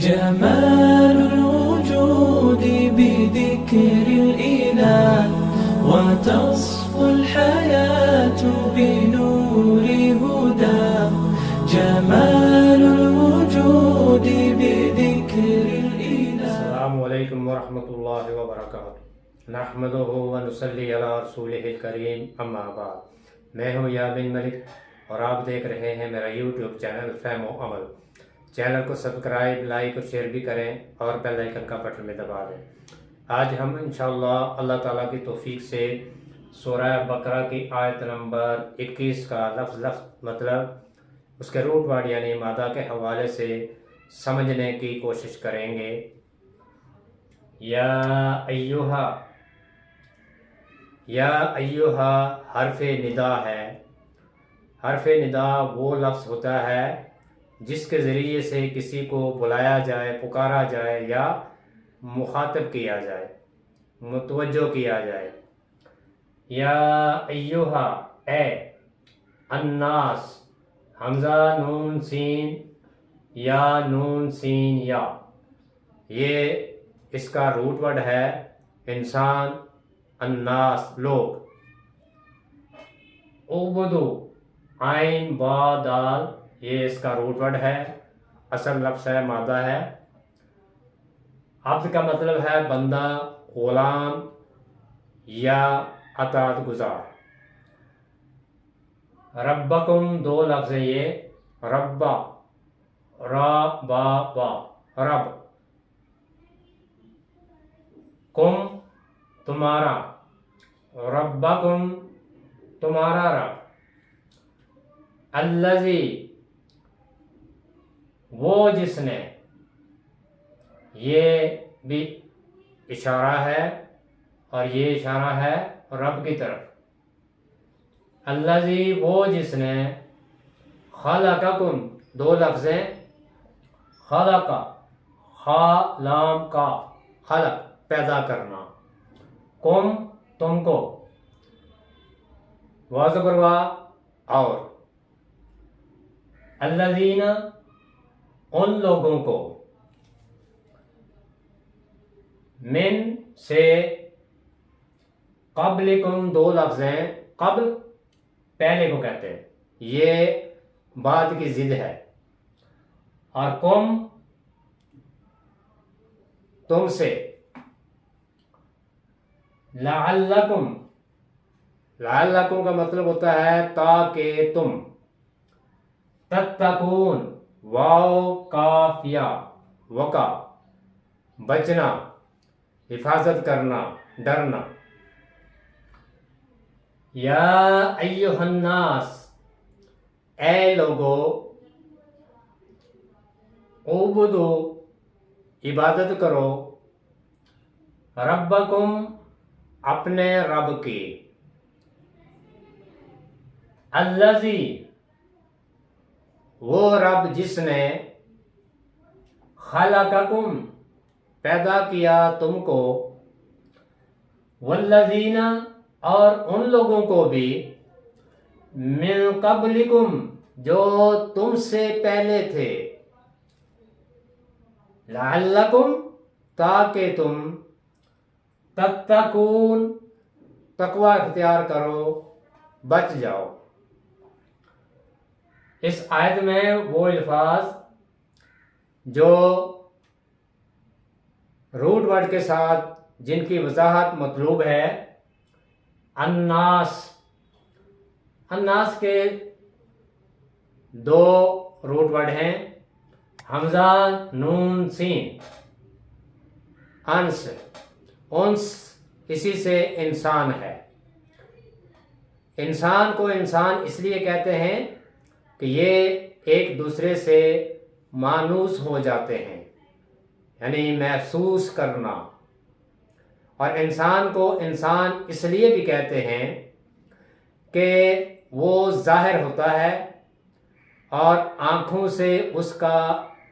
جمال الوجود بذكر الإله وتصفو الحياة بنور هدى. جمال الوجود بذكر الإله. السلام علیکم ورحمۃ اللہ وبرکاتہ. نحمدہ ونصلی علی رسولہ الکریم، اما بعد. میں ہوں یابن ملک اور آپ دیکھ رہے ہیں میرا یوٹیوب چینل فہم و عمل. چینل کو سبسکرائب، لائک اور شیئر بھی کریں اور بیل آئیکن کا بٹن میں دبا دیں. آج ہم انشاءاللہ اللہ تعالیٰ کی توفیق سے سورہ بقرہ کی آیت نمبر 21 کا لفظ مطلب اس کے روٹ ورڈ یعنی مادہ کے حوالے سے سمجھنے کی کوشش کریں گے. یا ایوہا حرف ندا ہے. حرف ندا وہ لفظ ہوتا ہے جس کے ذریعے سے کسی کو بلایا جائے، پکارا جائے یا مخاطب کیا جائے، متوجہ کیا جائے. یا ایوہا اے، الناس حمزہ نون سین یا نون سین یا، یہ اس کا روٹ ورڈ ہے انسان، الناس لوگ. عبدو عین با دال، یہ اس کا روٹ ورڈ ہے، اصل لفظ ہے، مادہ ہے. عبد کا مطلب ہے بندہ، غلام یا اطاعت گزار. ربکم دو لفظ ہیں یہ، ربا را با با، رب. کم تمہارا، ربکم تمہارا رب. الذی وہ جس نے، یہ بھی اشارہ ہے اور یہ اشارہ ہے رب کی طرف. الذی وہ جس نے، خلقکم دو لفظ ہیں، خلق خا لام کا، خلق پیدا کرنا، کم تم کو، واضح اور الذین ان لوگوں کو، من سے، قبلکم دو لفظ ہیں، قبل پہلے کو کہتے ہیں، یہ بعد کی ضد ہے، اور کم تم سے. لعلکم، لعلکم کا مطلب ہوتا ہے تاکہ تم. تتقون واو کاف یا، وقع بچنا، حفاظت کرنا، ڈرنا. یا ایہا الناس اے لوگو، عبدو عبادت کرو، ربکم اپنے رب کی، الذی وہ رب جس نے، خلقکم پیدا کیا تم کو، والذین اور ان لوگوں کو بھی، من قبلکم جو تم سے پہلے تھے، لعلکم تاکہ تم، تتقون تقوی اختیار کرو، بچ جاؤ. اس آیت میں وہ الفاظ جو روٹ ورڈ کے ساتھ جن کی وضاحت مطلوب ہے، الناس، الناس کے دو روٹ ورڈ ہیں، حمزہ نون سین، انس، انس اسی سے انسان ہے. انسان کو انسان اس لیے کہتے ہیں کہ یہ ایک دوسرے سے مانوس ہو جاتے ہیں، یعنی محسوس کرنا. اور انسان کو انسان اس لیے بھی کہتے ہیں کہ وہ ظاہر ہوتا ہے اور آنکھوں سے اس کا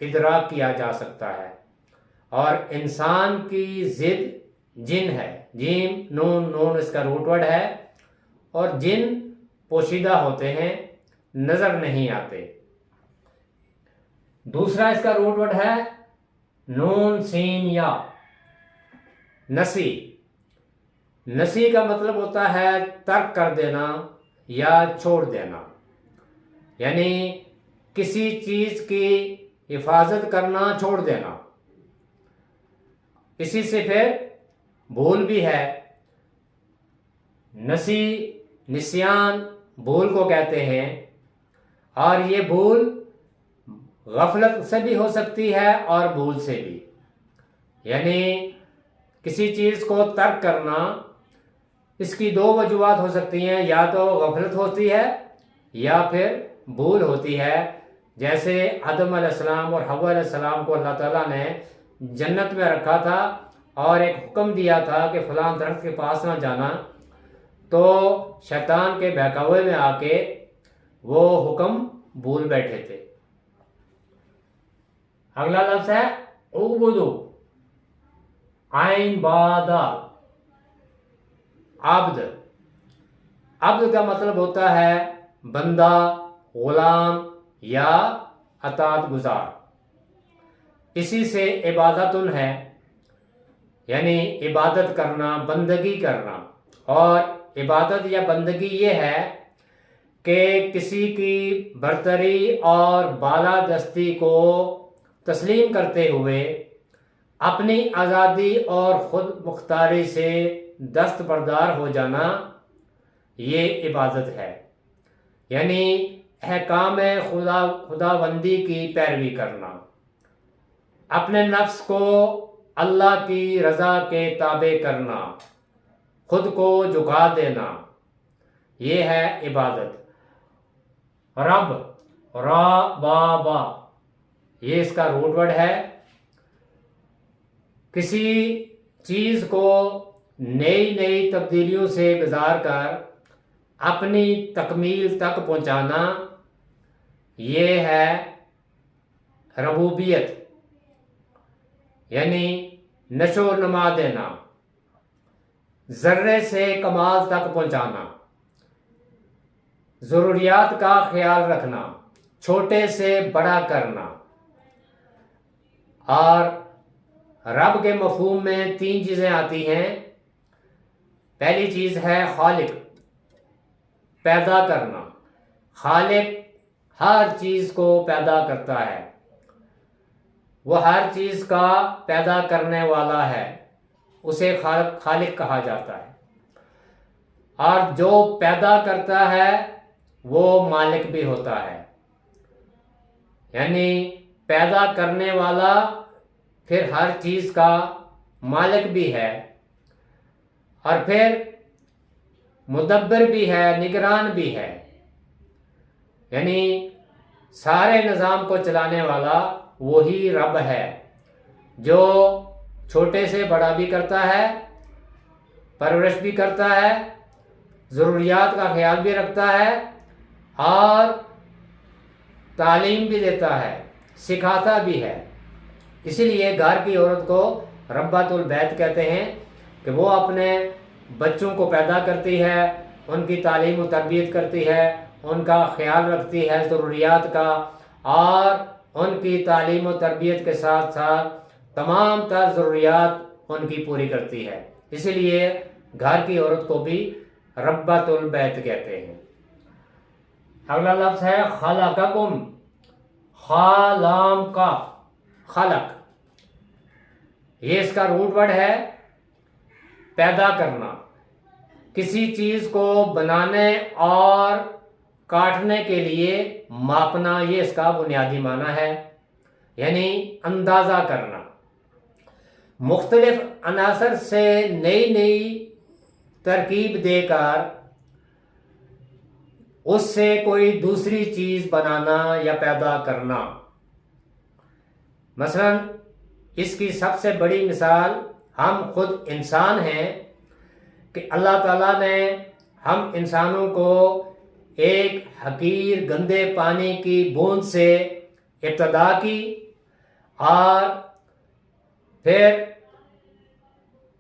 ادراک کیا جا سکتا ہے. اور انسان کی ضد جن ہے، جیم نون، نون اس کا روٹ ورڈ ہے، اور جن پوشیدہ ہوتے ہیں، نظر نہیں آتے. دوسرا اس کا روٹ ورڈ ہے نون سین یا نسی. نسی کا مطلب ہوتا ہے ترک کر دینا یا چھوڑ دینا، یعنی کسی چیز کی حفاظت کرنا چھوڑ دینا. اسی سے پھر بھول بھی ہے. نسی نسیان بھول کو کہتے ہیں، اور یہ بھول غفلت سے بھی ہو سکتی ہے اور بھول سے بھی. یعنی کسی چیز کو ترک کرنا، اس کی دو وجوہات ہو سکتی ہیں، یا تو غفلت ہوتی ہے یا پھر بھول ہوتی ہے. جیسے آدم علیہ السلام اور حوا علیہ السلام کو اللہ تعالیٰ نے جنت میں رکھا تھا اور ایک حکم دیا تھا کہ فلاں درخت کے پاس نہ جانا، تو شیطان کے بہکاوے میں آ کے وہ حکم بھول بیٹھے تھے. اگلا لفظ ہے عبدو، عین بادا، عبد. عبد کا مطلب ہوتا ہے بندہ، غلام یا اطاعت گزار. اسی سے عبادت ہے، یعنی عبادت کرنا، بندگی کرنا. اور عبادت یا بندگی یہ ہے کہ کسی کی برتری اور بالادستی کو تسلیم کرتے ہوئے اپنی آزادی اور خود مختاری سے دستبردار ہو جانا، یہ عبادت ہے. یعنی احکام خداوندی کی پیروی کرنا، اپنے نفس کو اللہ کی رضا کے تابع کرنا، خود کو جھکا دینا، یہ ہے عبادت. رب، را با با، یہ اس کا روٹ ورڈ ہے. کسی چیز کو نئی نئی تبدیلیوں سے گزار کر اپنی تکمیل تک پہنچانا، یہ ہے ربوبیت. یعنی نشو و نما دینا، ذرے سے کمال تک پہنچانا، ضروریات کا خیال رکھنا، چھوٹے سے بڑا کرنا. اور رب کے مفہوم میں 3 چیزیں آتی ہیں. پہلی چیز ہے خالق، پیدا کرنا. خالق ہر چیز کو پیدا کرتا ہے، وہ ہر چیز کا پیدا کرنے والا ہے، اسے خالق کہا جاتا ہے. اور جو پیدا کرتا ہے وہ مالک بھی ہوتا ہے. یعنی پیدا کرنے والا پھر ہر چیز کا مالک بھی ہے، اور پھر مدبر بھی ہے، نگران بھی ہے. یعنی سارے نظام کو چلانے والا وہی رب ہے، جو چھوٹے سے بڑا بھی کرتا ہے، پرورش بھی کرتا ہے، ضروریات کا خیال بھی رکھتا ہے، اور تعلیم بھی دیتا ہے، سکھاتا بھی ہے. اسی لیے گھر کی عورت کو ربۃ البیت کہتے ہیں کہ وہ اپنے بچوں کو پیدا کرتی ہے، ان کی تعلیم و تربیت کرتی ہے، ان کا خیال رکھتی ہے ضروریات کا، اور ان کی تعلیم و تربیت کے ساتھ ساتھ تمام تر ضروریات ان کی پوری کرتی ہے. اسی لیے گھر کی عورت کو بھی ربۃ البیت کہتے ہیں. اگلا لفظ ہے خلقکم، خا لام کاف، خلق. یہ اس کا روٹ ورڈ ہے پیدا کرنا، کسی چیز کو بنانے اور کاٹنے کے لیے ماپنا، یہ اس کا بنیادی معنی ہے. یعنی اندازہ کرنا، مختلف عناصر سے نئی نئی ترکیب دے کر اس سے کوئی دوسری چیز بنانا یا پیدا کرنا. مثلا اس کی سب سے بڑی مثال ہم خود انسان ہیں کہ اللہ تعالیٰ نے ہم انسانوں کو ایک حقیر گندے پانی کی بوند سے ابتدا کی، اور پھر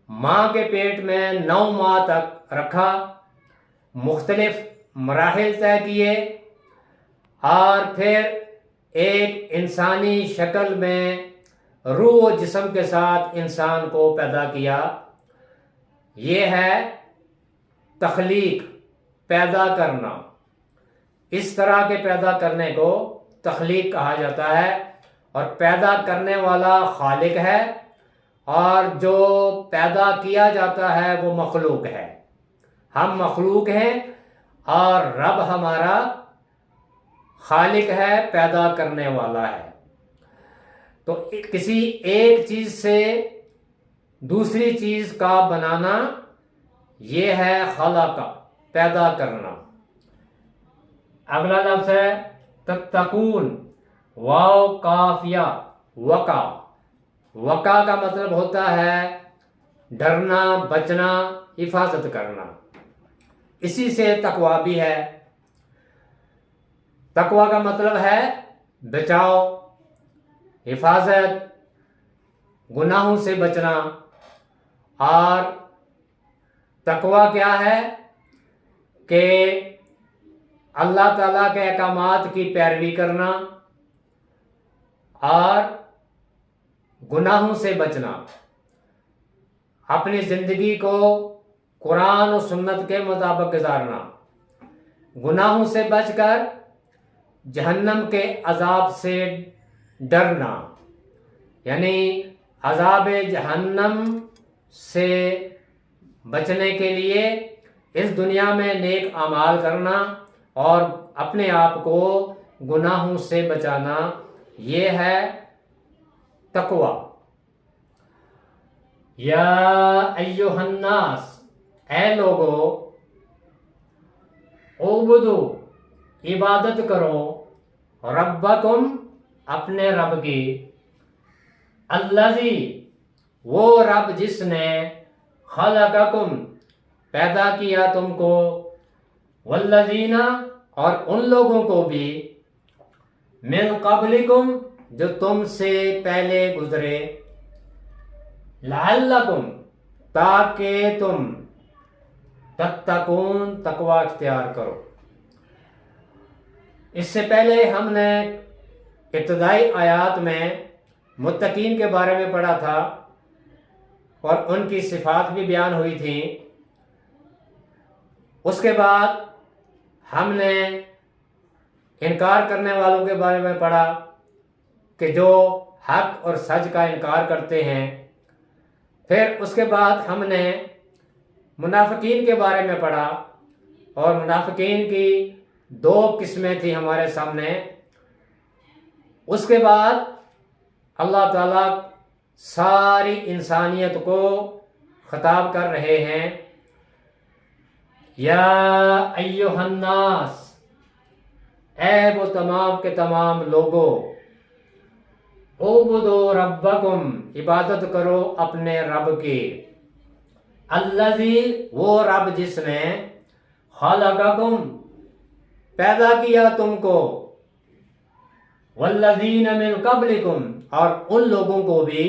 ماں کے پیٹ میں 9 ماہ تک رکھا، مختلف مراحل طے کیے، اور پھر ایک انسانی شکل میں روح و جسم کے ساتھ انسان کو پیدا کیا، یہ ہے تخلیق، پیدا کرنا۔ اس طرح کے پیدا کرنے کو تخلیق کہا جاتا ہے، اور پیدا کرنے والا خالق ہے، اور جو پیدا کیا جاتا ہے وہ مخلوق ہے۔ ہم مخلوق ہیں اور رب ہمارا خالق ہے، پیدا کرنے والا ہے۔ تو کسی ایک چیز سے دوسری چیز کا بنانا یہ ہے خلق، پیدا کرنا۔ اگلا لفظ ہے تتقون، واو کافیہ، وقع۔ وقع کا مطلب ہوتا ہے ڈرنا، بچنا، حفاظت کرنا۔ اسی سے تقویٰ بھی ہے۔ تقویٰ کا مطلب ہے بچاؤ، حفاظت، گناہوں سے بچنا۔ اور تقویٰ کیا ہے کہ اللہ تعالیٰ کے احکامات کی پیروی کرنا اور گناہوں سے بچنا، اپنی زندگی کو قرآن و سنت کے مطابق گزارنا، گناہوں سے بچ کر جہنم کے عذاب سے ڈرنا، یعنی عذاب جہنم سے بچنے کے لیے اس دنیا میں نیک اعمال کرنا اور اپنے آپ کو گناہوں سے بچانا، یہ ہے تقویٰ۔ یا ایھا الناس، اے لوگو، اعبدو، عبادت کرو، ربکم، اپنے رب کی، الذی، وہ رب جس نے خلقکم، پیدا کیا تم کو، والذین، اور ان لوگوں کو بھی، من قبلکم، جو تم سے پہلے گزرے، لعلکم، تاکہ تم، تتقون، تقوی اختیار کرو۔ اس سے پہلے ہم نے ابتدائی آیات میں متقین کے بارے میں پڑھا تھا اور ان کی صفات بھی بیان ہوئی تھیں۔ اس کے بعد ہم نے انکار کرنے والوں کے بارے میں پڑھا کہ جو حق اور سچ کا انکار کرتے ہیں۔ پھر اس کے بعد ہم نے منافقین کے بارے میں پڑھا، اور منافقین کی دو قسمیں تھیں ہمارے سامنے۔ اس کے بعد اللہ تعالیٰ ساری انسانیت کو خطاب کر رہے ہیں، یا ایھا الناس، اے وہ تمام کے تمام لوگو، اعبدو ربکم، عبادت کرو اپنے رب کی، الذی، وہ رب جس نے، خلقکم، پیدا کیا تم کو، والذین من قبلکم، اور ان لوگوں کو بھی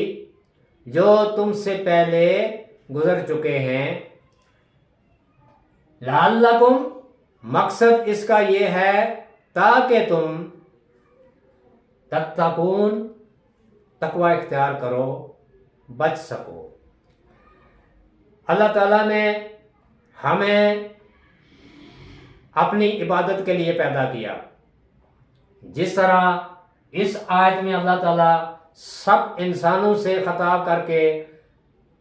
جو تم سے پہلے گزر چکے ہیں، لعلکم، مقصد اس کا یہ ہے تاکہ تم، تتقون، تقوی اختیار کرو، بچ سکو۔ اللہ تعالیٰ نے ہمیں اپنی عبادت کے لیے پیدا کیا۔ جس طرح اس آیت میں اللہ تعالیٰ سب انسانوں سے خطاب کر کے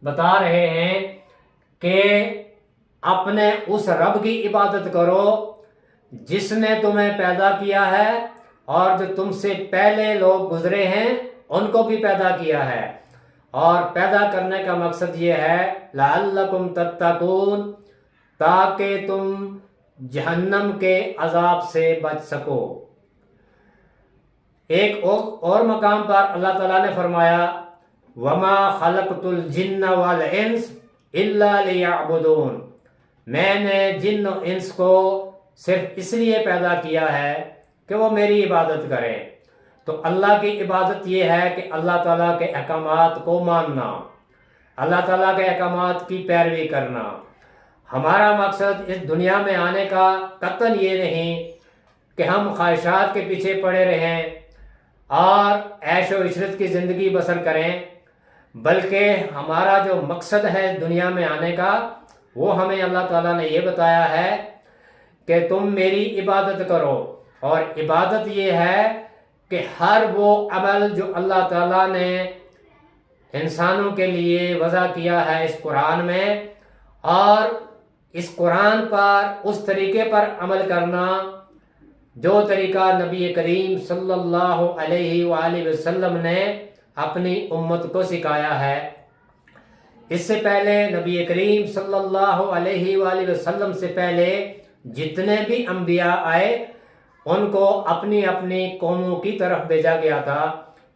بتا رہے ہیں کہ اپنے اس رب کی عبادت کرو جس نے تمہیں پیدا کیا ہے، اور جو تم سے پہلے لوگ گزرے ہیں ان کو بھی پیدا کیا ہے، اور پیدا کرنے کا مقصد یہ ہے لعلکم تتقون، تاکہ تم جہنم کے عذاب سے بچ سکو۔ ایک اور مقام پر اللہ تعالیٰ نے فرمایا وَمَا خَلَقْتُ الْجِنَّ وَالْإِنسَ إِلَّا لِيَعْبُدُونَ، میں نے جن و انس کو صرف اس لیے پیدا کیا ہے کہ وہ میری عبادت کریں۔ تو اللہ کی عبادت یہ ہے کہ اللہ تعالیٰ کے احکامات کو ماننا، اللہ تعالیٰ کے احکامات کی پیروی کرنا۔ ہمارا مقصد اس دنیا میں آنے کا قطعاً یہ نہیں کہ ہم خواہشات کے پیچھے پڑے رہیں اور عیش و عشرت کی زندگی بسر کریں، بلکہ ہمارا جو مقصد ہے دنیا میں آنے کا وہ ہمیں اللہ تعالیٰ نے یہ بتایا ہے کہ تم میری عبادت کرو، اور عبادت یہ ہے کہ ہر وہ عمل جو اللہ تعالیٰ نے انسانوں کے لیے وضع کیا ہے اس قرآن میں، اور اس قرآن پر اس طریقے پر عمل کرنا جو طریقہ نبی کریم صلی اللہ علیہ وآلہ وسلم نے اپنی امت کو سکھایا ہے۔ اس سے پہلے نبی کریم صلی اللہ علیہ وآلہ وسلم سے پہلے جتنے بھی انبیاء آئے ان کو اپنی اپنی قوموں کی طرف بھیجا گیا تھا،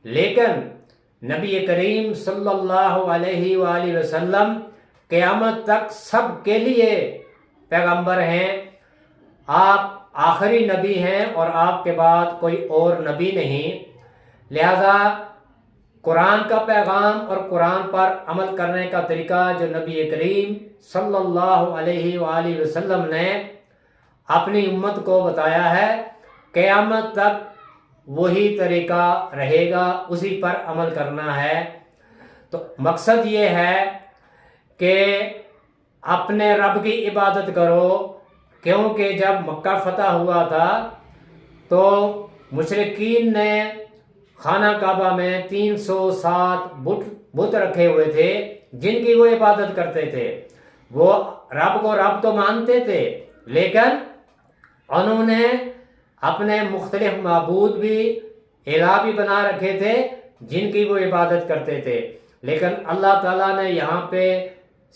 لیکن نبی کریم صلی اللہ علیہ وآلہ وسلم قیامت تک سب کے لیے پیغمبر ہیں۔ آپ آخری نبی ہیں اور آپ کے بعد کوئی اور نبی نہیں، لہذا قرآن کا پیغام اور قرآن پر عمل کرنے کا طریقہ جو نبی کریم صلی اللہ علیہ وآلہ وسلم نے اپنی امت کو بتایا ہے، قیامت تک وہی طریقہ رہے گا، اسی پر عمل کرنا ہے۔ تو مقصد یہ ہے کہ اپنے رب کی عبادت کرو، کیونکہ جب مکہ فتح ہوا تھا تو مشرکین نے خانہ کعبہ میں 307 بت رکھے ہوئے تھے جن کی وہ عبادت کرتے تھے۔ وہ رب کو رب تو مانتے تھے، لیکن انہوں نے اپنے مختلف معبود بھی الہ بھی بنا رکھے تھے جن کی وہ عبادت کرتے تھے۔ لیکن اللہ تعالیٰ نے یہاں پہ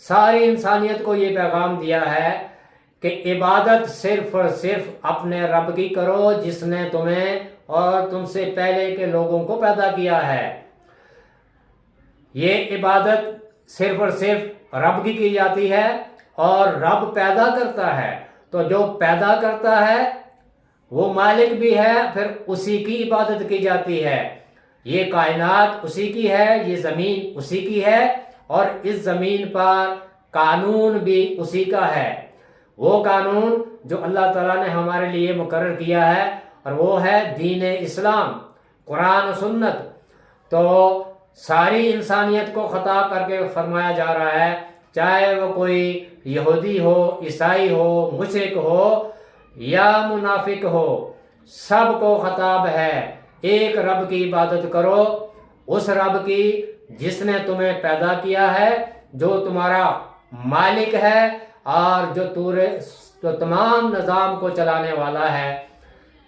ساری انسانیت کو یہ پیغام دیا ہے کہ عبادت صرف اور صرف اپنے رب کی کرو جس نے تمہیں اور تم سے پہلے کے لوگوں کو پیدا کیا ہے۔ یہ عبادت صرف اور صرف رب کی جاتی ہے، اور رب پیدا کرتا ہے، تو جو پیدا کرتا ہے وہ مالک بھی ہے، پھر اسی کی عبادت کی جاتی ہے۔ یہ کائنات اسی کی ہے، یہ زمین اسی کی ہے، اور اس زمین پر قانون بھی اسی کا ہے۔ وہ قانون جو اللہ تعالیٰ نے ہمارے لیے مقرر کیا ہے، اور وہ ہے دین اسلام، قرآن و سنت۔ تو ساری انسانیت کو خطاب کر کے فرمایا جا رہا ہے، چاہے وہ کوئی یہودی ہو، عیسائی ہو، مشرک ہو یا منافق ہو، سب کو خطاب ہے ایک رب کی عبادت کرو، اس رب کی جس نے تمہیں پیدا کیا ہے، جو تمہارا مالک ہے، اور جو تمام نظام کو چلانے والا ہے۔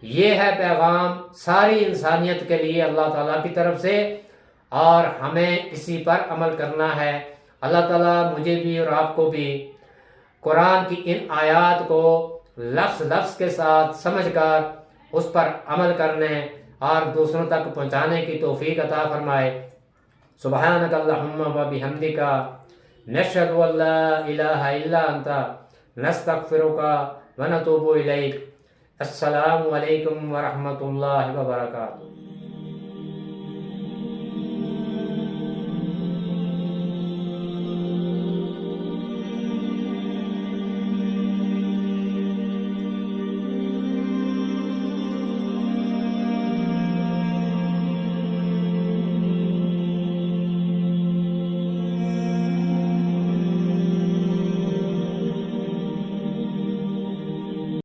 یہ ہے پیغام ساری انسانیت کے لیے اللہ تعالیٰ کی طرف سے، اور ہمیں اسی پر عمل کرنا ہے۔ اللہ تعالیٰ مجھے بھی اور آپ کو بھی قرآن کی ان آیات کو لفظ لفظ کے ساتھ سمجھ کر اس پر عمل کرنے اور دوسروں تک پہنچانے کی توفیق عطا فرمائے۔ سبحانک اللہم و بحمدک، نشہد ان لا الہ الا انت، نستغفرک و نتوب الیک۔ السلام علیکم ورحمۃ اللہ وبرکاتہ۔